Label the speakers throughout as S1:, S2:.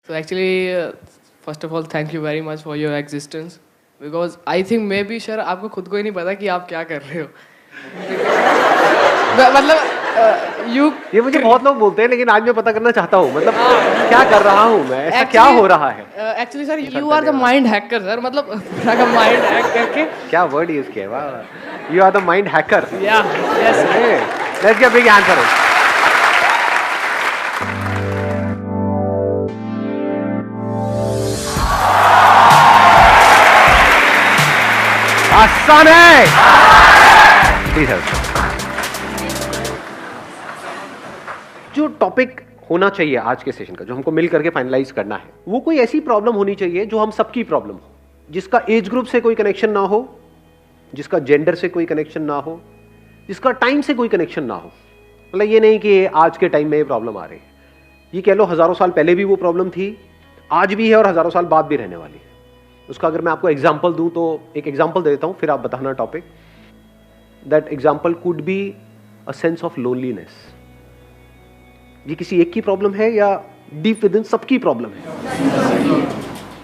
S1: So actually, first of all, thank you very much for your existence. Because I think maybe sir आपको खुद को ही नहीं पता कि आप क्या कर रहे हो. मतलब you
S2: ये मुझे बहुत लोग बोलते हैं, लेकिन आज मैं पता करना चाहता हूँ, मतलब क्या कर रहा हूँ मैं, ऐसा क्या हो रहा है.
S1: Actually sir you are the mind hacker sir, मतलब पूरा का mind hack करके.
S2: क्या वर्ड यूज किया, वाह. You are the mind hacker.
S1: Yeah, yes.
S2: Okay. Let's give a big hand for it. आसान है. Please help. जो टॉपिक होना चाहिए आज के सेशन का, जो हमको मिल करके फाइनलाइज करना है, वो कोई ऐसी प्रॉब्लम होनी चाहिए जो हम सबकी प्रॉब्लम हो, जिसका एज ग्रुप से कोई कनेक्शन ना हो, जिसका जेंडर से कोई कनेक्शन ना हो, जिसका टाइम से कोई कनेक्शन ना हो. मतलब ये नहीं कि आज के टाइम में ये प्रॉब्लम आ रही है, ये कह लो हजारों साल पहले भी वो प्रॉब्लम थी, आज भी है और हजारों साल बाद भी रहने वाली है. उसका अगर मैं आपको एग्जाम्पल दूं तो एक एग्जाम्पल दे देता हूं, फिर आप बताना topic. That example could be a sense of loneliness. ये किसी एक की प्रॉब्लम है या डीप विद इन सबकी प्रॉब्लम है,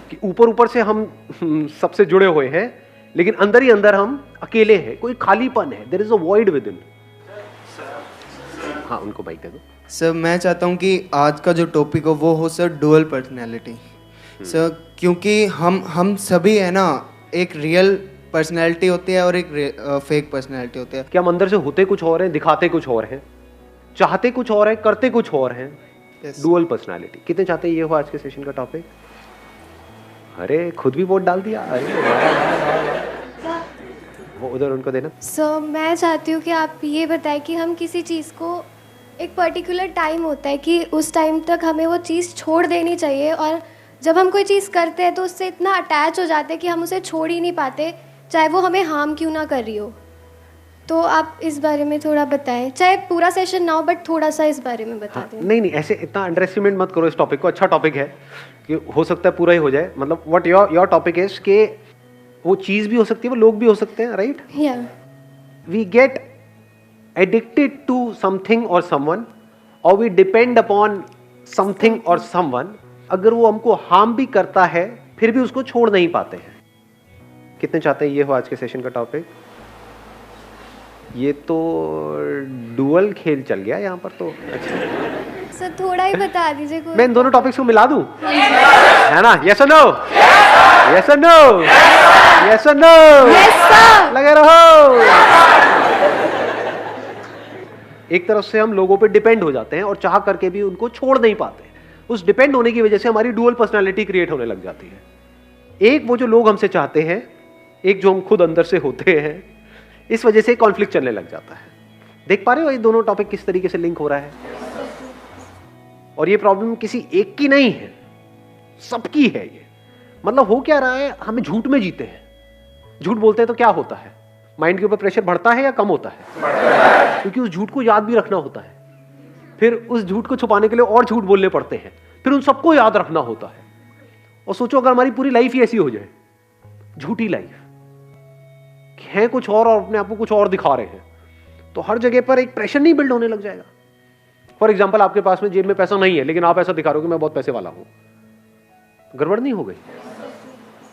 S2: कि ऊपर ऊपर से हम सबसे जुड़े हुए हैं, लेकिन अंदर ही अंदर हम अकेले हैं, कोई खालीपन है, there is a void within. हाँ, उनको माइक दे दो.
S3: सर मैं चाहता हूँ कि आज का जो टॉपिक हो वो हो सर डुअल पर्सनैलिटी. सर क्योंकि हम सभी है ना, एक रियल पर्सनैलिटी होती है और एक फेक पर्सनैलिटी होती है.
S2: कि हम अंदर से होते कुछ और हैं, दिखाते कुछ और हैं, चाहते कुछ और है, करते कुछ और हैं. Dual personality. कितने चाहते हैं ये हो आज के सेशन का टॉपिक? अरे खुद भी वोट डाल दिया. अरे वो उधर उनको देना.
S4: सो मैं चाहती हूँ कि आप ये बताएं कि हम किसी चीज़ को, एक पर्टिकुलर टाइम होता है कि उस टाइम तक हमें वो चीज़ छोड़ देनी चाहिए, और जब हम कोई चीज़ करते हैं तो उससे इतना अटैच हो जाते हैं कि हम उसे छोड़ ही नहीं पाते, चाहे वो हमें हार्म क्यों ना कर रही हो. तो आप इस बारे में थोड़ा बताएं, चाहे पूरा सेशन ना हो बट थोड़ा सा इस बारे में बता दें.
S2: नहीं, ऐसे इतना अंडर एस्टिमेट मत करो इस टॉपिक को. अच्छा टॉपिक है कि हो सकता है पूरा ही हो जाए. मतलब व्हाट योर टॉपिक इज कि वो चीज़ भी हो सकती है, वो लोग भी हो सकते हैं, राइट?
S4: या
S2: we get addicted to something or someone, और we depend upon something or someone. अगर वो हमको हार्म भी करता है फिर भी उसको छोड़ नहीं पाते हैं. कितने चाहते हैं ये हो आज के सेशन का टॉपिक? ये तो डुअल खेल चल गया यहाँ पर तो. अच्छा
S4: सर थोड़ा ही बता दीजिए. कोई
S2: मैं इन दोनों टॉपिक्स को मिला दूं, है ना? यस और नो, यस और नो, यस और नो, लगे रहो. एक तरफ से हम लोगों पे डिपेंड हो जाते हैं और चाह करके भी उनको छोड़ नहीं पाते. उस डिपेंड होने की वजह से हमारी डुअल पर्सनालिटी क्रिएट होने लग जाती है. एक वो जो लोग हमसे चाहते हैं, एक जो हम खुद अंदर से होते हैं. इस वजह से कॉन्फ्लिक्ट चलने लग जाता है. देख पा रहे हो ये दोनों टॉपिक किस तरीके से लिंक हो रहा है? और ये प्रॉब्लम किसी एक की नहीं है, सबकी है ये. मतलब हो क्या रहा है, हमें झूठ में जीते हैं. झूठ बोलते हैं तो क्या होता है? माइंड के ऊपर प्रेशर बढ़ता है या कम होता है? क्योंकि उस झूठ को याद भी रखना होता है, फिर उस झूठ को छुपाने के लिए और झूठ बोलने पड़ते हैं, फिर उन सबको याद रखना होता है. और सोचो अगर हमारी पूरी लाइफ ही ऐसी हो जाए, झूठी लाइफ है कुछ और अपने आप को कुछ और दिखा रहे हैं, तो हर जगह पर एक प्रेशर नहीं बिल्ड होने लग जाएगा. फॉर एग्जाम्पल, आपके पास में जेब में पैसा नहीं है, लेकिन आप ऐसा दिखा रहे हो कि मैं बहुत पैसे वाला हूं. गड़बड़ नहीं हो गई?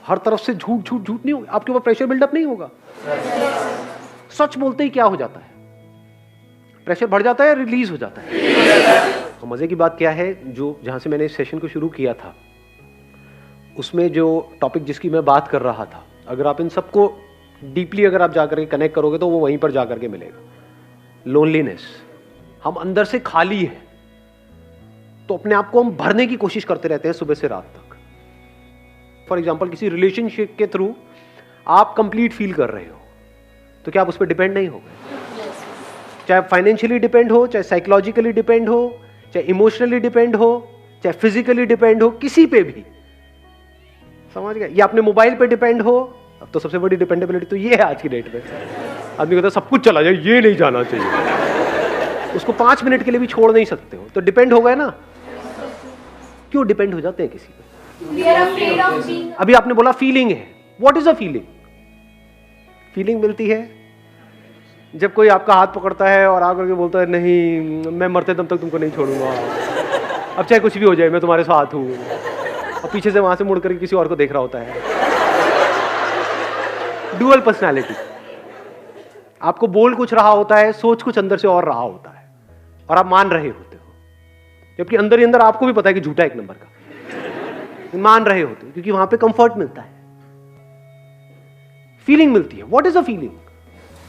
S2: हर तरफ से झूठ झूठ झूठ नहीं होगा, आपके ऊपर प्रेशर बिल्डअप नहीं होगा. सच बोलते ही क्या हो जाता है? प्रेशर बढ़ जाता है, रिलीज हो जाता है. तो मजे की बात क्या है, जो जहां से मैंने इस सेशन को शुरू किया था, उसमें जो टॉपिक जिसकी मैं बात कर रहा था, अगर आप इन सबको डीपली अगर आप जाकर के कनेक्ट करोगे तो वो वहीं पर जाकर के मिलेगा. लोनलीनेस. हम अंदर से खाली है, तो अपने आप को हम भरने की कोशिश करते रहते हैं सुबह से रात तक. फॉर एग्जाम्पल, किसी रिलेशनशिप के थ्रू आप कंप्लीट फील कर रहे हो, तो क्या आप उस पर डिपेंड नहीं हो गए? चाहे फाइनेंशियली डिपेंड हो, चाहे साइकोलॉजिकली डिपेंड हो, चाहे इमोशनली डिपेंड हो, चाहे फिजिकली डिपेंड हो, किसी पे भी. समझ गए? या अपने मोबाइल पे डिपेंड हो. अब तो सबसे बड़ी डिपेंडेबिलिटी तो ये है आज की डेट में. आदमी कहता है सब कुछ चला जाए, ये नहीं जाना चाहिए. उसको 5 मिनट के लिए भी छोड़ नहीं सकते हो, तो डिपेंड हो गए ना. क्यों डिपेंड हो जाते हैं किसी पे? अभी आपने बोला फीलिंग है. What is a feeling? Feeling मिलती है जब कोई आपका हाथ पकड़ता है और आकर के बोलता है नहीं मैं मरते दम तक तुमको नहीं छोड़ूंगा, अब चाहे कुछ भी हो जाए मैं तुम्हारे साथ हूँ. और पीछे से वहां से मुड़ करके किसी और को देख रहा होता है। डुअल पर्सनैलिटी, आपको बोल कुछ रहा होता है, सोच कुछ अंदर से और रहा होता है, और आप मान रहे होते हो, जबकि अंदर ही अंदर आपको भी पता है कि झूठा एक नंबर का, मान रहे होते हो, क्योंकि वहां पे कंफर्ट मिलता है, फीलिंग मिलती है। What is a feeling?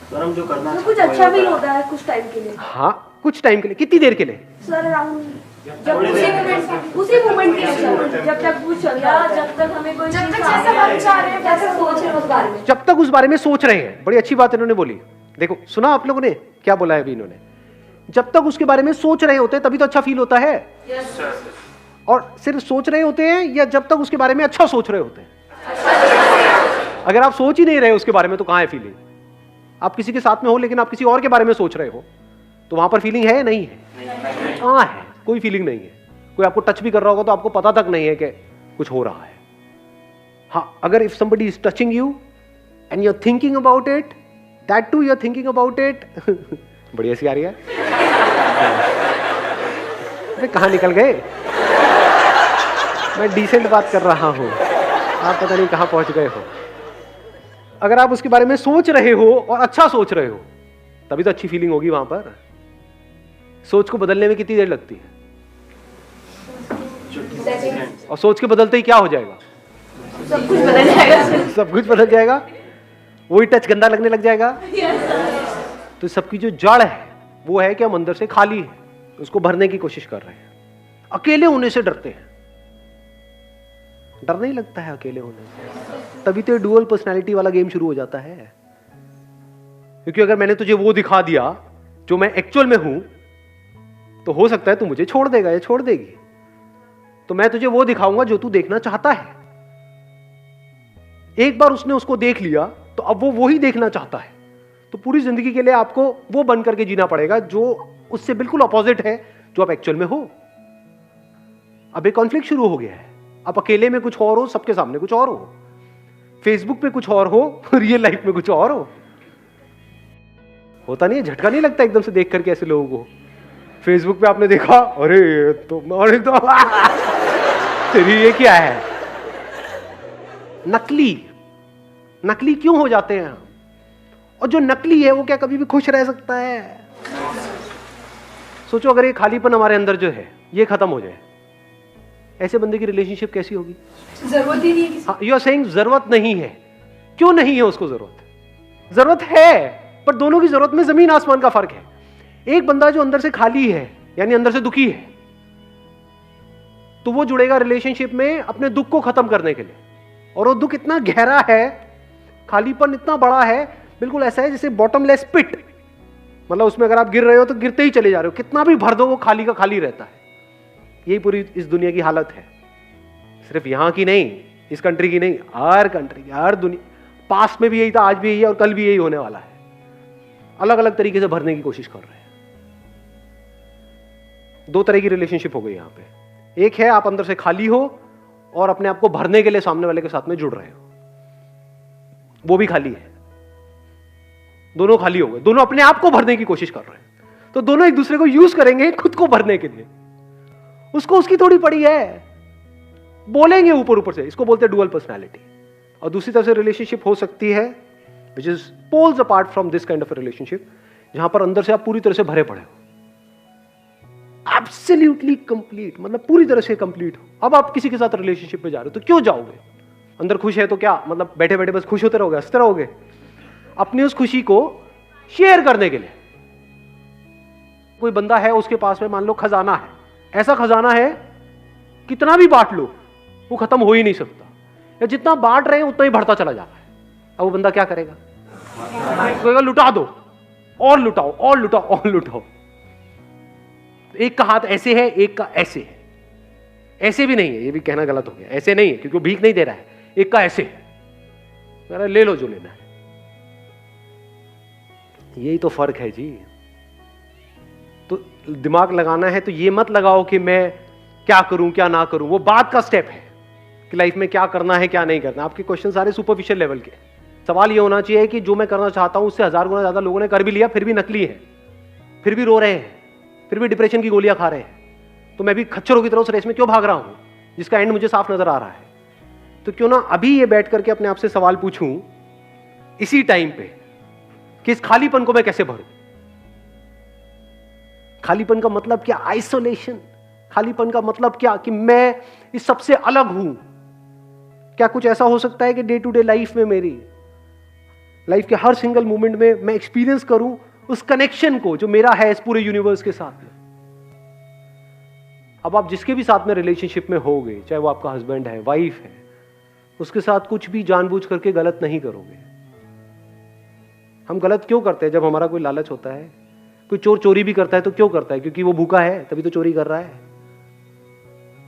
S5: Sir हम जो करना
S6: कुछ अच्छा फील होता है कुछ टाइम के लिए।
S2: हाँ, कुछ टाइम के लिए। कितनी देर के लिए?
S6: सर अराउंड जब उसी मोमेंट के लिए सर, जब तक वो चल रहा, जब तक हमें कोई जब तक जैसा हम चाह रहे हैं जैसे सोच रहे हैं उस बारे में,
S2: जब तक उस बारे में सोच रहे हैं। बड़ी अच्छी बात इन्होंने बोली। देखो, सुना आप लोगों ने क्या बोला है अभी इन्होंने? जब तक उसके बारे में सोच रहे होते हैं तभी तो अच्छा फील होता है। और सिर्फ सोच रहे होते हैं या जब तक उसके बारे में अच्छा सोच रहे होते हैं? अगर आप सोच ही नहीं रहे उसके बारे में तो कहां है फीलिंग? आप किसी के साथ में हो लेकिन आप किसी और के बारे में सोच रहे हो, तो वहां पर फीलिंग है या नहीं है? कहां है? कोई फीलिंग नहीं है। कोई आपको टच भी कर रहा होगा तो आपको पता तक नहीं है कि कुछ हो रहा है। हाँ, अगर if somebody is touching you and you are thinking about it, that too you are thinking about it, बड़ी ऐसी आ रही है। अरे कहां निकल गए? मैं डिसेंट बात कर रहा हूं, आप पता नहीं कहां पहुंच गए हो। अगर आप उसके बारे में सोच रहे हो और अच्छा सोच रहे हो तभी तो अच्छी फीलिंग होगी वहां पर। सोच को बदलने में कितनी देर लगती है? और सोच के बदलते ही क्या हो जाएगा?
S6: सब कुछ बदल जाएगा।
S2: सब कुछ बदल जाएगा, वही टच गंदा लगने लग जाएगा। तो सबकी जो जड़ है वो है कि हम अंदर से खाली है, उसको भरने की कोशिश कर रहे हैं। अकेले होने से डरते हैं। डर नहीं लगता है अकेले होने से, तभी तो डुअल पर्सनालिटी वाला गेम शुरू हो जाता है। क्योंकि अगर मैंने तुझे वो दिखा दिया जो मैं एक्चुअल में हूं, तो हो सकता है तू मुझे छोड़ देगा या छोड़ देगी। तो मैं तुझे वो दिखाऊंगा जो तू देखना चाहता है। एक बार उसने उसको देख लिया तो अब वो ही देखना चाहता है। तो पूरी जिंदगी के लिए आपको वो बन करके जीना पड़ेगा जो उससे बिल्कुल अपोजिट है जो आप एक्चुअल में हो। अब एक कॉन्फ्लिक्ट शुरू हो गया है। आप अकेले में कुछ और हो, सबके सामने कुछ और हो, फेसबुक पे कुछ और हो, रियल लाइफ में कुछ और हो। होता नहीं है? झटका नहीं लगता एकदम से देख करके ऐसे लोगों को? फेसबुक पे आपने देखा, अरे तो और एकदम तेरी ये क्या है? नकली क्यों हो जाते हैं? और जो नकली है वो क्या कभी भी खुश रह सकता है? सोचो अगर ये खालीपन हमारे अंदर जो है ये खत्म हो जाए, ऐसे बंदे की रिलेशनशिप कैसी होगी?
S6: जरूरत ही नहीं है किसी।
S2: यू आर सेइंग जरूरत नहीं है। क्यों नहीं है उसको जरूरत? जरूरत है, पर दोनों की जरूरत में जमीन आसमान का फर्क है। एक बंदा जो अंदर से खाली है, यानी अंदर से दुखी है, तो वो जुड़ेगा रिलेशनशिप में अपने दुख को खत्म करने के लिए। और वो दुख इतना गहरा है, खालीपन इतना बड़ा है, बिल्कुल ऐसा है जैसे बॉटमलेस पिट। मतलब उसमें अगर आप गिर रहे हो तो गिरते ही चले जा रहे हो, कितना भी भर दो वो खाली का खाली रहता है। यही पूरी इस दुनिया की हालत है। सिर्फ यहां की नहीं, इस कंट्री की नहीं, हर कंट्री की, हर दुनिया। पास्ट में भी यही था, आज भी यही है और कल भी यही होने वाला है। अलग अलग तरीके से भरने की कोशिश कर रहे हैं। दो तरह की रिलेशनशिप हो गई यहां पे। एक है आप अंदर से खाली हो और अपने आप को भरने के लिए सामने वाले के साथ में जुड़ रहे हो, वो भी खाली है। दोनों खाली हो गए, दोनों अपने आप को भरने की कोशिश कर रहे हैं। तो दोनों एक दूसरे को यूज करेंगे खुद को भरने के लिए। उसको उसकी थोड़ी पड़ी है, बोलेंगे ऊपर ऊपर से। इसको बोलते हैं डुअल पर्सनालिटी। और दूसरी तरफ से रिलेशनशिप हो सकती है which is poles apart from this kind of relationship, जहां पर अंदर से आप पूरी तरह से भरे पड़े हो, एब्सोल्युटली कंप्लीट, मतलब पूरी तरह से कंप्लीट हो। अब आप किसी के साथ रिलेशनशिप में जा रहे हो तो क्यों जाओगे? अंदर खुश है तो क्या मतलब बैठे बैठे बस खुश होते रहोगे, हंसते रहोगे? अपनी उस खुशी को शेयर करने के लिए। कोई बंदा है, उसके पास में मान लो खजाना है, ऐसा खजाना है कितना भी बांट लो वो खत्म हो ही नहीं सकता, या जितना बांट रहे हैं उतना ही बढ़ता चला जा रहा है। अब वो बंदा क्या करेगा? कहेगा लुटा दो, और लुटाओ और लुटाओ और लुटाओ। एक का हाथ ऐसे है, एक का ऐसे है। ऐसे भी नहीं है, ये भी कहना गलत हो गया, ऐसे नहीं है क्योंकि वो भीख नहीं दे रहा है। एक का ऐसे है, ले लो जो लेना है। यही तो फर्क है जी। तो दिमाग लगाना है तो ये मत लगाओ कि मैं क्या करूं क्या ना करूं, वो बाद का स्टेप है कि लाइफ में क्या करना है क्या नहीं करना। आपके क्वेश्चन सारे सुपरफिशियल लेवल के। सवाल ये होना चाहिए कि जो मैं करना चाहता हूं उससे 1000 गुना ज्यादा लोगों ने कर भी लिया, फिर भी नकली है, फिर भी रो रहे हैं, फिर भी डिप्रेशन की गोलियां खा रहे हैं, तो मैं भी खच्चरों की तरह उस रेस में क्यों भाग रहा हूं? जिसका एंड मुझे साफ नजर आ रहा है, तो क्यों ना अभी ये बैठ करके अपने आप से सवाल पूछूं इसी टाइम पे कि इस खालीपन को मैं कैसे भरूं। खालीपन का मतलब क्या? आइसोलेशन। खालीपन का मतलब क्या? कि मैं इस सबसे अलग हूं। क्या कुछ ऐसा हो सकता है कि डे टू डे लाइफ में, मेरी लाइफ के हर सिंगल मोमेंट में मैं एक्सपीरियंस करूं उस कनेक्शन को जो मेरा है इस पूरे यूनिवर्स के साथ में? अब आप जिसके भी साथ में रिलेशनशिप में होगे, चाहे वो आपका हस्बैंड है, वाइफ है, उसके साथ कुछ भी जानबूझ करके गलत नहीं करोगे। हम गलत क्यों करते हैं? जब हमारा कोई लालच होता है, कोई चोर चोरी भी करता है तो क्यों करता है? क्योंकि वो भूखा है, तभी तो चोरी कर रहा है।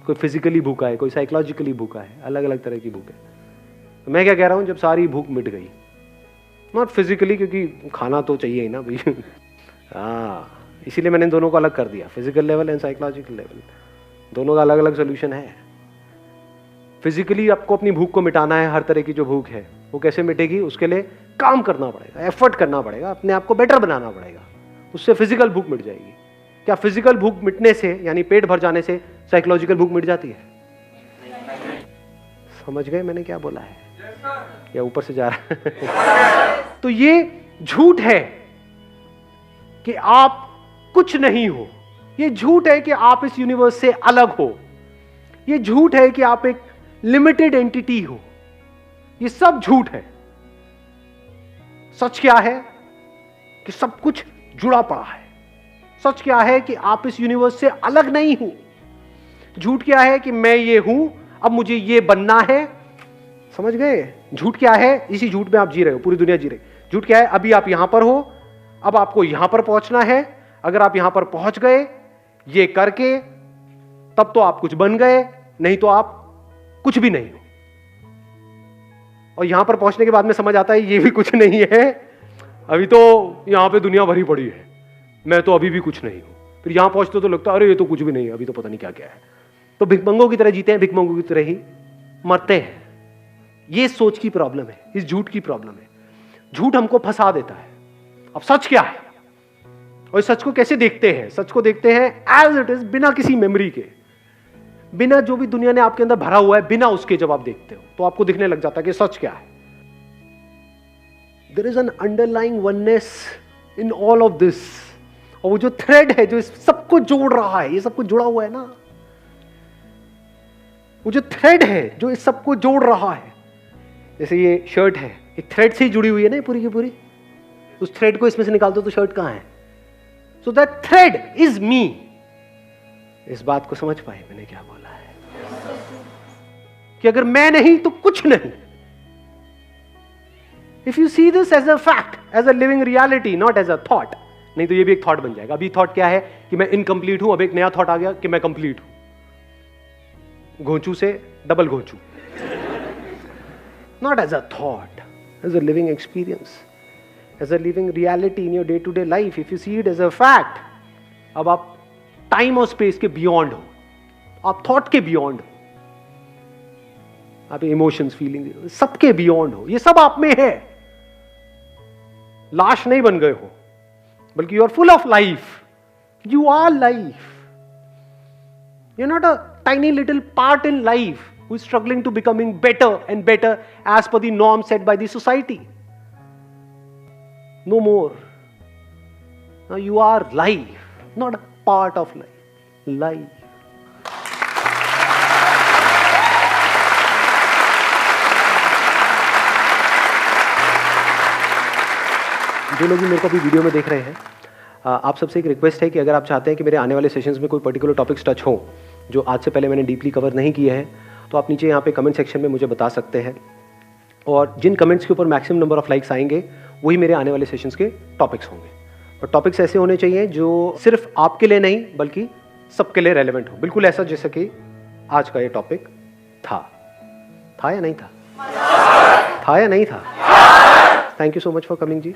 S2: कोई फिजिकली भूखा है, कोई साइकोलॉजिकली भूखा है, अलग अलग तरह की भूख है। तो मैं क्या कह रहा हूं, जब सारी भूख मिट गई, नॉट फिजिकली, क्योंकि खाना तो चाहिए ही ना भाई इसीलिए मैंने दोनों को अलग कर दिया, physical level and psychological level, दोनों का अलग अलग सोल्यूशन है। फिजिकली आपको अपनी भूख को मिटाना है, हर तरह की जो भूख है वो कैसे मिटेगी? उसके लिए काम करना पड़ेगा, एफर्ट करना पड़ेगा, अपने आप को बेटर बनाना पड़ेगा, उससे फिजिकल भूख मिट जाएगी। क्या फिजिकल भूख मिटने से, यानी पेट भर जाने से, साइकोलॉजिकल भूख मिट जाती है? समझ गए मैंने क्या बोला है? या ऊपर से जा रहा है? तो ये झूठ है कि आप कुछ नहीं हो, ये झूठ है कि आप इस यूनिवर्स से अलग हो, ये झूठ है कि आप एक लिमिटेड एंटिटी हो, ये सब झूठ है। सच क्या है? कि सब कुछ जुड़ा पड़ा है। सच क्या है? कि आप इस यूनिवर्स से अलग नहीं हो। झूठ क्या है? कि मैं ये हूं, अब मुझे ये बनना है। समझ गए? झूठ क्या है? इसी झूठ में आप जी रहे हो, पूरी दुनिया जी रही। झूठ क्या है? अभी आप यहां पर हो, अब आपको यहां पर पहुंचना है। अगर आप यहां पर पहुंच गए ये करके, तब तो आप कुछ बन गए, नहीं तो आप कुछ भी नहीं हो। और यहां पर पहुंचने के बाद में समझ आता है ये भी कुछ नहीं है, अभी तो यहां पे दुनिया भरी पड़ी है, मैं तो अभी भी कुछ नहीं हूं। फिर यहां पहुंचते तो लगता है अरे ये तो कुछ भी नहीं है, अभी तो पता नहीं क्या क्या है। तो भिखमंगों की तरह जीते हैं, भिखमंगों की तरह ही मरते हैं। ये सोच की प्रॉब्लम है, इस झूठ की प्रॉब्लम है। झूठ हमको फंसा देता है। अब सच क्या है? और इस सच को कैसे देखते हैं? सच को देखते हैं एज इट इज, बिना किसी मेमोरी के, बिना जो भी दुनिया ने आपके अंदर भरा हुआ है, बिना उसके जब आप देखते हो तो आपको दिखने लग जाता है कि सच क्या है। There is an underlying oneness in all of this. और वो जो थ्रेड है जो इस सबको जोड़ रहा है, ये सब कुछ जुड़ा हुआ है ना, वो जो थ्रेड है जो इस सबको जोड़ रहा है, जैसे ये शर्ट है, एक थ्रेड से ही जुड़ी हुई है ना पूरी की पूरी। उस थ्रेड को इसमें से निकाल दो तो शर्ट कहां है? So that thread is me. इस बात को समझ पाए मैंने क्या बोला है? कि अगर मैं नहीं तो कुछ नहीं। If you see this as a fact, as a living reality, not as a thought, नहीं तो ये भी एक थॉट बन जाएगा। अभी थॉट क्या है? कि मैं इनकम्प्लीट हूं, अब एक नया थॉट आ गया कि मैं कंप्लीट हूं। घोंचू से डबल घोंचू। Not as a thought, as a living experience, as a living reality in your day to day life. If you see it as a fact, अब आप टाइम और स्पेस के बियॉन्ड हो, आप थॉट के बियॉन्ड हो, आप इमोशंस, फीलिंग, सबके बियॉन्ड हो। ये सब आप में है। लाश नहीं बन गए हो, बल्कि you are full of life. You are life. You are not a tiny little part in life who is struggling to becoming better and better as per the norm set by the society. No more. Now you are life, not a part of life. Life. जो लोग भी मेरे को अभी video में देख रहे हैं, आप सबसे एक रिक्वेस्ट है कि अगर आप चाहते हैं कि मेरे आने वाले सेशंस में कोई पर्टिकुलर टॉपिक्स टच हो जो आज से पहले मैंने डीपली कवर नहीं किए हैं, तो आप नीचे यहाँ पे कमेंट सेक्शन में मुझे बता सकते हैं। और जिन कमेंट्स के ऊपर मैक्सिमम नंबर ऑफ लाइक्स आएंगे वही मेरे आने वाले सेशंस के टॉपिक्स होंगे। और टॉपिक्स ऐसे होने चाहिए जो सिर्फ आपके लिए नहीं बल्कि सबके लिए रेलेवेंट हो। बिल्कुल ऐसा जैसा कि आज का ये टॉपिक था या नहीं था? था या नहीं था? Thank you so much for coming ji.